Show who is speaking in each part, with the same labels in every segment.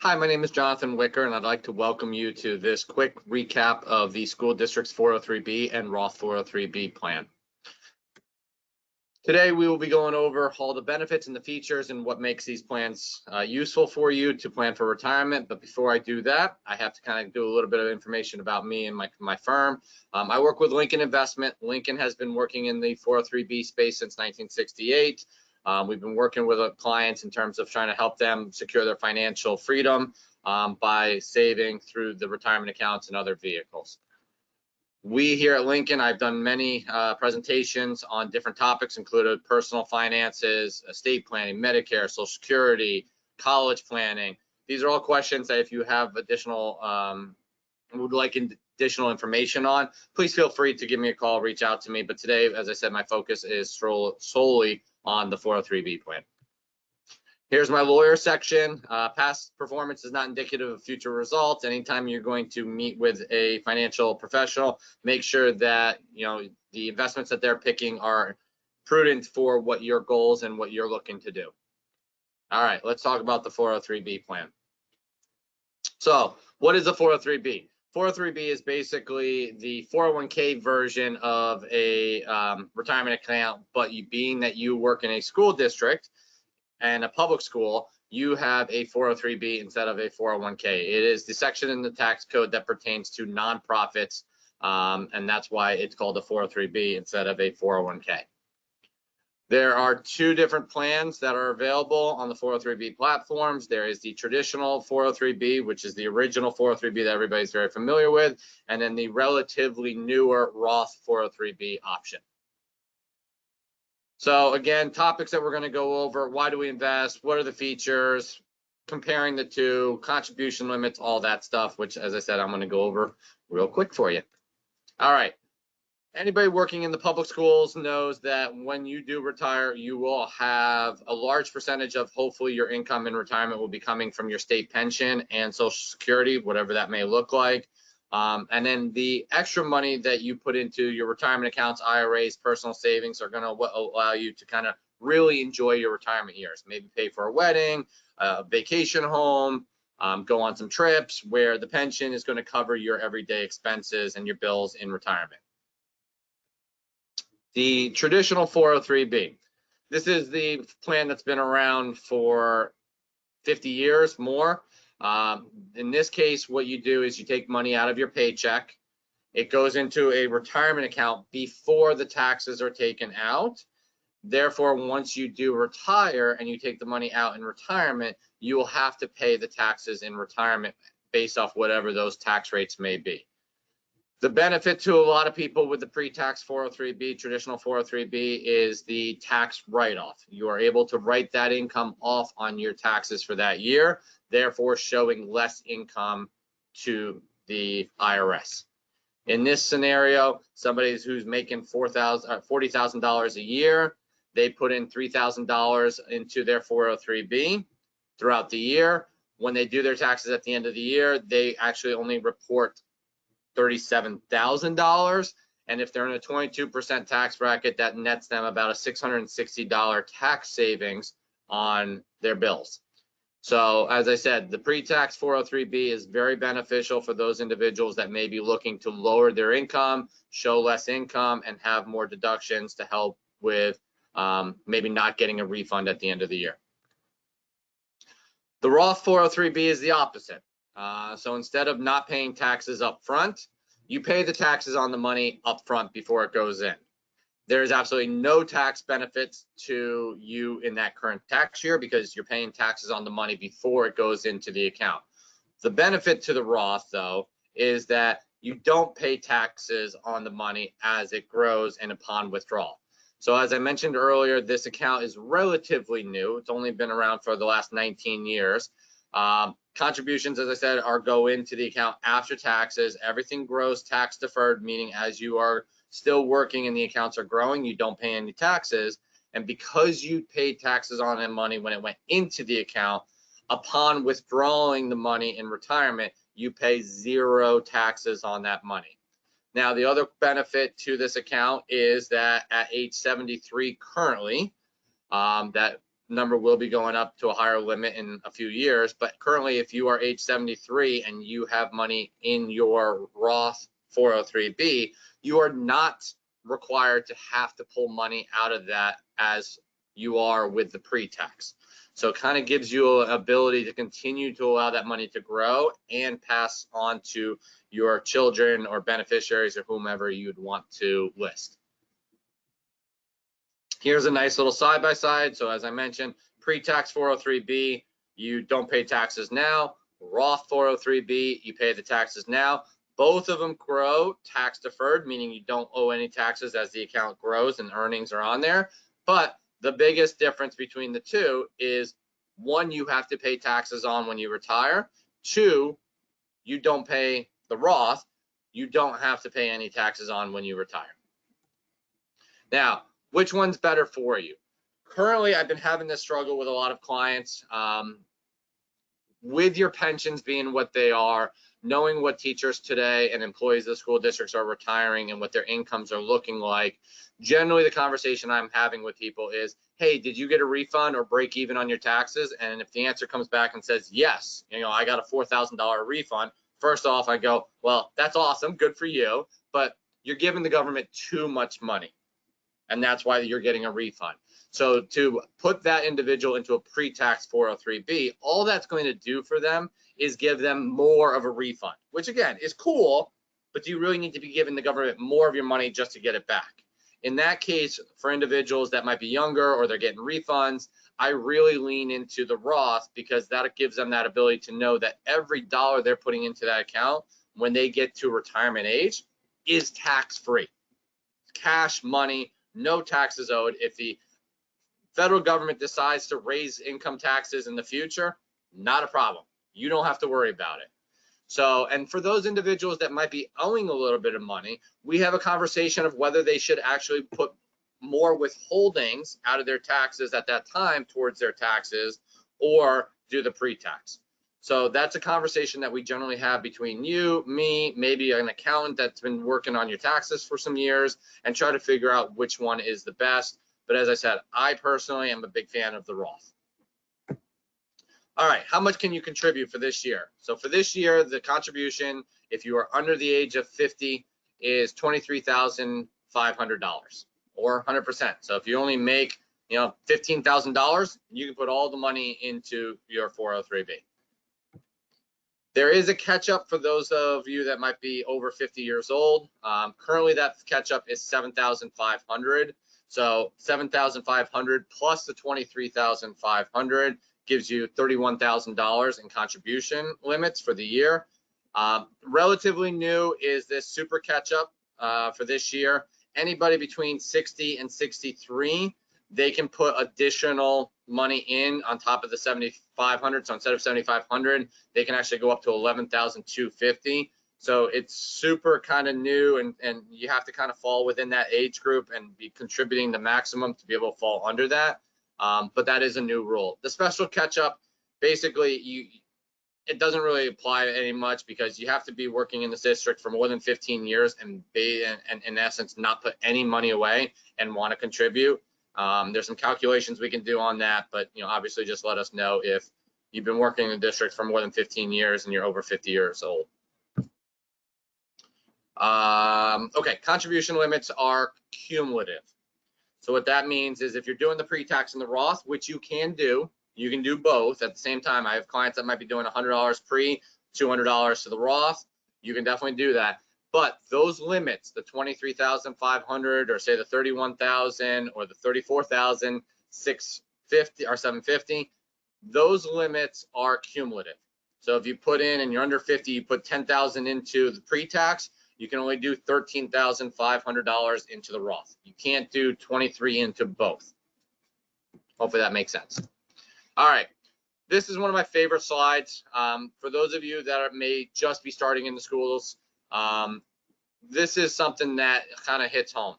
Speaker 1: Hi, my name is Jonathan Wicker, and I'd like to welcome you to this quick recap of the school district's 403B and Roth 403B plan. Today, we will be going over all the benefits and the features and what makes these plans useful for you to plan for retirement. But before I do that, I have to kind of do a little bit of information about me and my firm. I work with Lincoln Investment. Lincoln has been working in the 403B space since 1968. We've been working with clients in terms of trying to help them secure their financial freedom by saving through the retirement accounts and other vehicles. We here at Lincoln, I've done many presentations on different topics, including personal finances, estate planning, Medicare, Social Security, college planning. These are all questions that if you have additional, would like additional information on, please feel free to give me a call, reach out to me. But today, as I said, my focus is solely on the 403B plan. Here's my lawyer section. Past performance is not indicative of future results. Anytime you're going to meet with a financial professional, make sure that the investments that they're picking are prudent for what your goals and what you're looking to do. All right, let's talk about the 403B plan. So what is a 403B? 403B is basically the 401k version of a retirement account, but being that you work in a school district and a public school, you have a 403B instead of a 401k. It is the section in the tax code that pertains to nonprofits, and that's why it's called a 403B instead of a 401k. There are two different plans that are available on the 403B platforms. There is the traditional 403B, which is the original 403B that everybody's very familiar with, and then the relatively newer Roth 403B option. So again, topics that we're going to go over: why do we invest? What are the features? Comparing the two, contribution limits, all that stuff, which, as I said, I'm going to go over real quick for you. All right. Anybody working in the public schools knows that when you do retire, you will have a large percentage of hopefully your income in retirement will be coming from your state pension and Social Security, whatever that may look like. And then the extra money that you put into your retirement accounts, IRAs, personal savings are going to allow you to kind of really enjoy your retirement years. Maybe pay for a wedding, a vacation home, go on some trips where the pension is going to cover your everyday expenses and your bills in retirement. The traditional 403B. This is the plan that's been around for 50 years more. In this case, what you do is you take money out of your paycheck. It goes into a retirement account before the taxes are taken out. Therefore, once you do retire and you take the money out in retirement, you will have to pay the taxes in retirement based off whatever those tax rates may be. The benefit to a lot of people with the pre-tax 403B, traditional 403B, is the tax write-off. You are able to write that income off on your taxes for that year, therefore showing less income to the IRS. In this scenario, somebody who's making $40,000 a year, they put in $3,000 into their 403B throughout the year. When they do their taxes at the end of the year, they actually only report $37,000, and if they're in a 22% tax bracket, that nets them about a $660 tax savings on their bills. So as I said, the pre-tax 403B is very beneficial for those individuals that may be looking to lower their income, show less income, and have more deductions to help with maybe not getting a refund at the end of the year. The Roth 403B is the opposite. So instead of not paying taxes up front, you pay the taxes on the money up front before it goes in. There is absolutely no tax benefits to you in that current tax year because you're paying taxes on the money before it goes into the account. The benefit to the Roth, though, is that you don't pay taxes on the money as it grows and upon withdrawal. So as I mentioned earlier, this account is relatively new. It's only been around for the last 19 years. Contributions, as I said, go into the account after taxes. Everything grows tax deferred, meaning as you are still working and the accounts are growing, you don't pay any taxes. And because you paid taxes on that money when it went into the account, upon withdrawing the money in retirement, you pay zero taxes on that money. Now, the other benefit to this account is that at age 73 currently, that number will be going up to a higher limit in a few years. But currently, if you are age 73 and you have money in your Roth 403b, you are not required to have to pull money out of that as you are with the pre-tax. So it kind of gives you an ability to continue to allow that money to grow and pass on to your children or beneficiaries or whomever you'd want to list. Here's a nice little side-by-side. So as I mentioned, pre-tax 403b, you don't pay taxes now. Roth 403b, you pay the taxes now. Both of them grow tax deferred, meaning you don't owe any taxes as the account grows and earnings are on there. But the biggest difference between the two is, one, you have to pay taxes on when you retire. Two, you don't pay the Roth. You don't have to pay any taxes on when you retire. Now, which one's better for you? Currently, I've been having this struggle with a lot of clients. With your pensions being what they are, knowing what teachers today and employees of school districts are retiring and what their incomes are looking like, generally the conversation I'm having with people is, hey, did you get a refund or break even on your taxes? And if the answer comes back and says, yes, I got a $4,000 refund, first off, I go, well, that's awesome, good for you, but you're giving the government too much money, and that's why you're getting a refund. So to put that individual into a pre-tax 403b, all that's going to do for them is give them more of a refund, which again is cool, but do you really need to be giving the government more of your money just to get it back? In that case, for individuals that might be younger or they're getting refunds, I really lean into the Roth because that gives them that ability to know that every dollar they're putting into that account when they get to retirement age is tax-free. Cash money, no taxes owed. If the federal government decides to raise income taxes in the future, not a problem. You don't have to worry about it. So, and for those individuals that might be owing a little bit of money, we have a conversation of whether they should actually put more withholdings out of their taxes at that time towards their taxes or do the pre-tax. So that's a conversation that we generally have between you, me, maybe an accountant that's been working on your taxes for some years, and try to figure out which one is the best. But as I said, I personally am a big fan of the Roth. All right, how much can you contribute for this year? So for this year, the contribution, if you are under the age of 50, is $23,500 or 100%. So if you only make, $15,000, you can put all the money into your 403b. There is a catch-up for those of you that might be over 50 years old. Currently, that catch-up is $7,500. So $7,500 plus the $23,500 gives you $31,000 in contribution limits for the year. Relatively new is this super catch-up for this year. Anybody between 60 and 63, they can put additional money in on top of the 7,500. So instead of 7,500, they can actually go up to 11,250. So it's super kind of new, and you have to kind of fall within that age group and be contributing the maximum to be able to fall under that. But that is a new rule. The special catch-up, basically, it doesn't really apply any much because you have to be working in this district for more than 15 years and in essence not put any money away and want to contribute. There's some calculations we can do on that, but obviously just let us know if you've been working in the district for more than 15 years and you're over 50 years old. Okay, contribution limits are cumulative. So what that means is if you're doing the pre-tax and the Roth, which you can do both at the same time. I have clients that might be doing $100 pre, $200 to the Roth. You can definitely do that. But those limits, the $23,500 or say the $31,000 or the $34,650 or $750, those limits are cumulative. So if you put in and you're under 50, you put $10,000 into the pre-tax, you can only do $13,500 into the Roth. You can't do 23 into both. Hopefully that makes sense. All right, this is one of my favorite slides. For those of you that may just be starting in the schools, this is something that kind of hits home.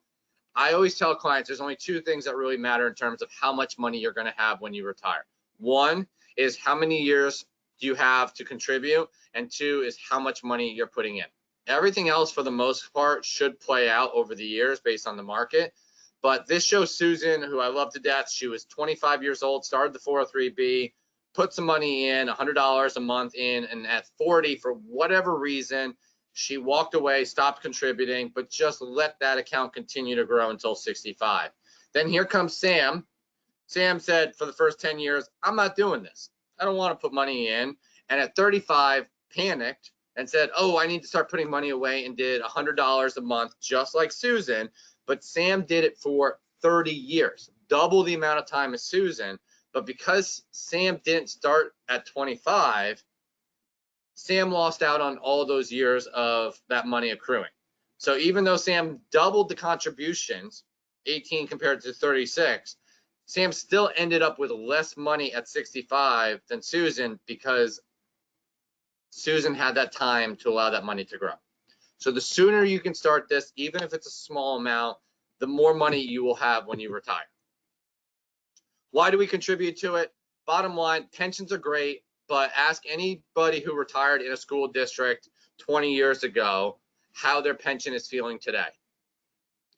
Speaker 1: I always tell clients there's only two things that really matter in terms of how much money you're going to have when you retire. One is how many years do you have to contribute, and two is how much money you're putting in. Everything else, for the most part, should play out over the years based on the market. But this shows Susan, who I love to death. She was 25 years old, started the 403B, put some money in, $100 a month in, and at 40, for whatever reason, she walked away, stopped contributing, but just let that account continue to grow until 65. Then here comes Sam. Sam said for the first 10 years, I'm not doing this. I don't want to put money in. And at 35, panicked and said, oh, I need to start putting money away, and did $100 a month, just like Susan. But Sam did it for 30 years, double the amount of time as Susan. But because Sam didn't start at 25, Sam lost out on all those years of that money accruing. So even though Sam doubled the contributions, 18 compared to 36, Sam still ended up with less money at 65 than Susan, because Susan had that time to allow that money to grow. So the sooner you can start this, even if it's a small amount, the more money you will have when you retire. Why do we contribute to it? Bottom line, pensions are great, but ask anybody who retired in a school district 20 years ago how their pension is feeling today.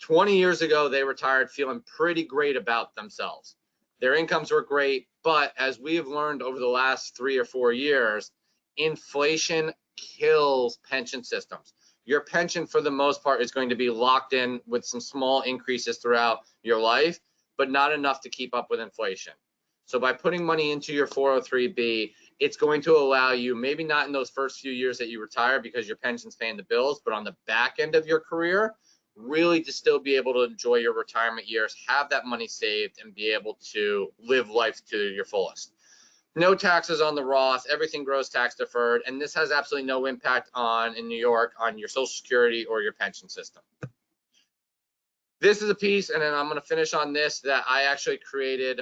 Speaker 1: 20 years ago, they retired feeling pretty great about themselves. Their incomes were great, but as we have learned over the last 3 or 4 years, inflation kills pension systems. Your pension, for the most part, is going to be locked in with some small increases throughout your life, but not enough to keep up with inflation. So by putting money into your 403B, it's going to allow you, maybe not in those first few years that you retire because your pension's paying the bills, but on the back end of your career, really to still be able to enjoy your retirement years, have that money saved, and be able to live life to your fullest. No taxes on the Roth, everything grows tax deferred, and this has absolutely no impact on, in New York, on your Social Security or your pension system. This is a piece, and then I'm going to finish on this, that I actually created.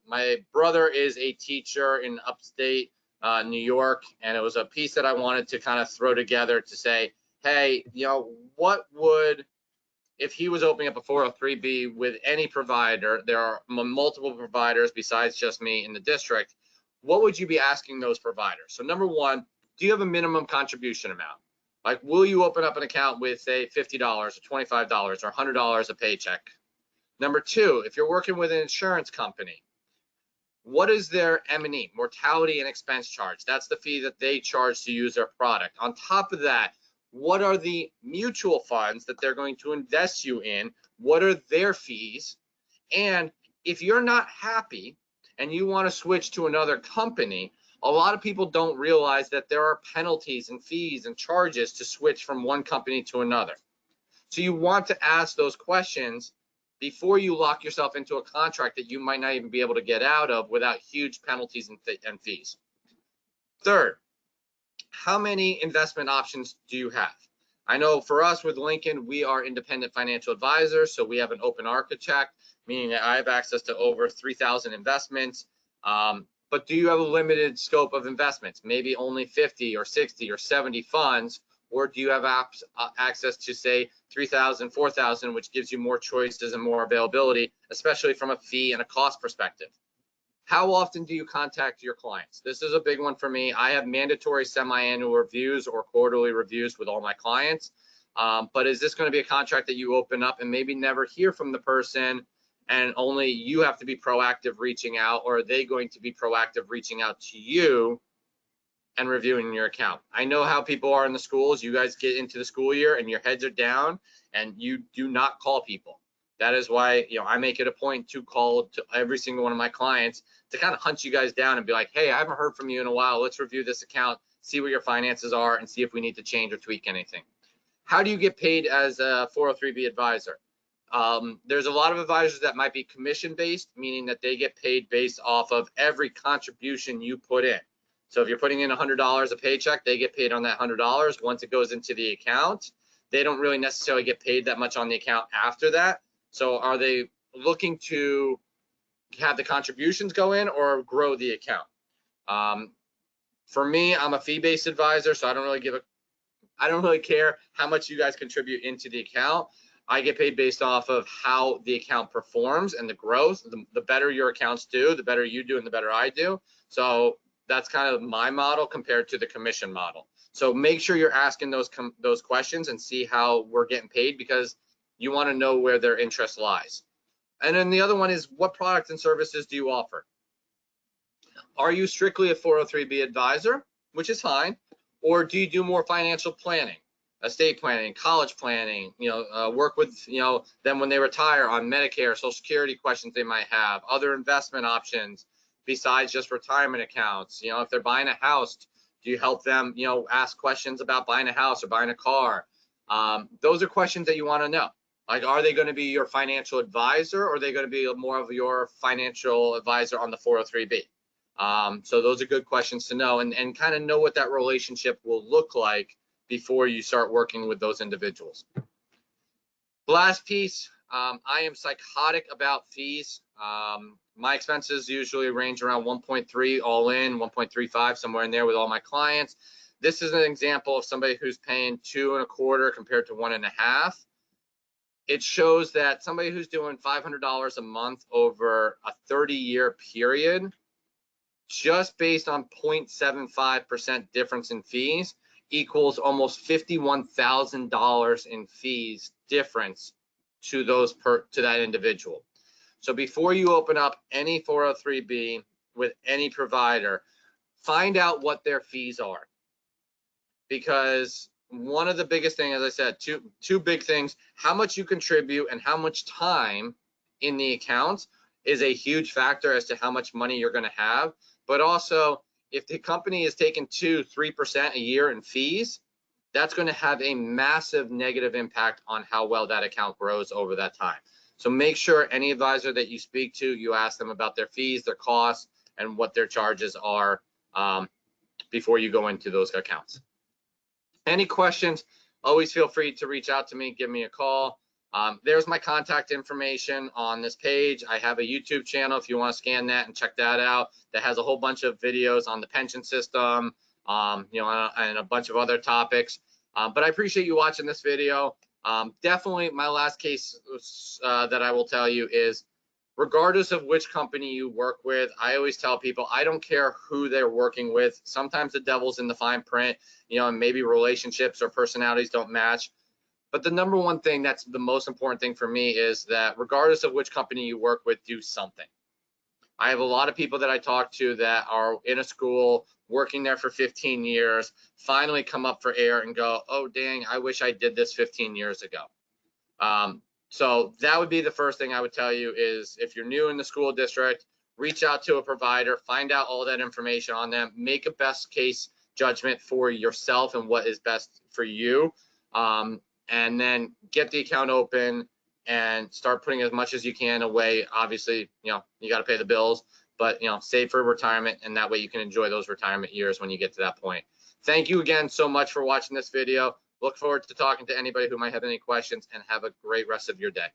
Speaker 1: My brother is a teacher in upstate New York, and it was a piece that I wanted to kind of throw together to say, hey, you know, what would, if he was opening up a 403B with any provider, there are multiple providers besides just me in the district, what would you be asking those providers? So number one, do you have a minimum contribution amount? Like, will you open up an account with, say, $50 or $25 or $100 a paycheck? Number two, if you're working with an insurance company, what is their M&E, mortality and expense charge? That's the fee that they charge to use their product. On top of that, what are the mutual funds that they're going to invest you in? What are their fees? And if you're not happy and you want to switch to another company, a lot of people don't realize that there are penalties and fees and charges to switch from one company to another. So you want to ask those questions before you lock yourself into a contract that you might not even be able to get out of without huge penalties and fees. Third, how many investment options do you have? I know for us with Lincoln, we are independent financial advisors, so we have an open architect, meaning that I have access to over 3,000 investments. But do you have a limited scope of investments? Maybe only 50 or 60 or 70 funds, or do you have access to, say, 3,000, 4,000, which gives you more choices and more availability, especially from a fee and a cost perspective? How often do you contact your clients? This is a big one for me. I have mandatory semi-annual reviews or quarterly reviews with all my clients. But is this going to be a contract that you open up and maybe never hear from the person, and only you have to be proactive reaching out, or are they going to be proactive reaching out to you and reviewing your account? I know how people are in the schools. You guys get into the school year and your heads are down and you do not call people. That is why, you know, I make it a point to call to every single one of my clients to kind of hunt you guys down and be like, hey, I haven't heard from you in a while. Let's review this account, see what your finances are, and see if we need to change or tweak anything. How do you get paid as a 403B advisor? There's a lot of advisors that might be commission-based, meaning that they get paid based off of every contribution you put in. So if you're putting in $100 a paycheck, they get paid on that $100 once it goes into the account. They don't really necessarily get paid that much on the account after that. So are they looking to have the contributions go in or grow the account? For me, I'm a fee-based advisor, so I don't really care how much you guys contribute into the account. I get paid based off of how the account performs and the growth. The better your accounts do, the better you do, and the better I do. So that's kind of my model compared to the commission model. So make sure you're asking those questions and see how we're getting paid, because you want to know where their interest lies. And then the other one is, what products and services do you offer? Are you strictly a 403b advisor, which is fine, or do you do more financial planning, estate planning, college planning, work with, them when they retire on Medicare, Social Security questions they might have, other investment options besides just retirement accounts? If they're buying a house, do you help them, ask questions about buying a house or buying a car? Those are questions that you want to know. Like, are they going to be your financial advisor, or are they going to be more of your financial advisor on the 403b? So those are good questions to know, and kind of know what that relationship will look like before you start working with those individuals. The last piece, I am psychotic about fees. My expenses usually range around 1.3 all in, 1.35, somewhere in there with all my clients. This is an example of somebody who's paying 2.25 compared to 1.5. It shows that somebody who's doing $500 a month over a 30-year period, just based on 0.75% difference in fees, equals almost $51,000 in fees difference to that individual. So before you open up any 403b with any provider, find out what their fees are, because one of the biggest things, as I said, two big things: how much you contribute and how much time in the account is a huge factor as to how much money you're going to have. But also, if the company is taking 2-3% a year in fees, that's going to have a massive negative impact on how well that account grows over that time. So make sure any advisor that you speak to, you ask them about their fees, their costs, and what their charges are before you go into those accounts. Any questions, always feel free to reach out to me, give me a call. There's my contact information on this page. I have a YouTube channel if you want to scan that and check that out. That has a whole bunch of videos on the pension system, and a bunch of other topics. But I appreciate you watching this video. Definitely my last case that I will tell you is, regardless of which company you work with, I always tell people, I don't care who they're working with. Sometimes the devil's in the fine print, and maybe relationships or personalities don't match. But the number one thing that's the most important thing for me is that regardless of which company you work with, do something. I have a lot of people that I talk to that are in a school, working there for 15 years, finally come up for air and go, oh, dang, I wish I did this 15 years ago. So that would be the first thing I would tell you is, if you're new in the school district, reach out to a provider, find out all that information on them, make a best case judgment for yourself and what is best for you. And then get the account open and start putting as much as you can away. Obviously, you got to pay the bills, but save for retirement, and that way you can enjoy those retirement years when you get to that point. Thank you again so much for watching this video. Look forward to talking to anybody who might have any questions, and have a great rest of your day.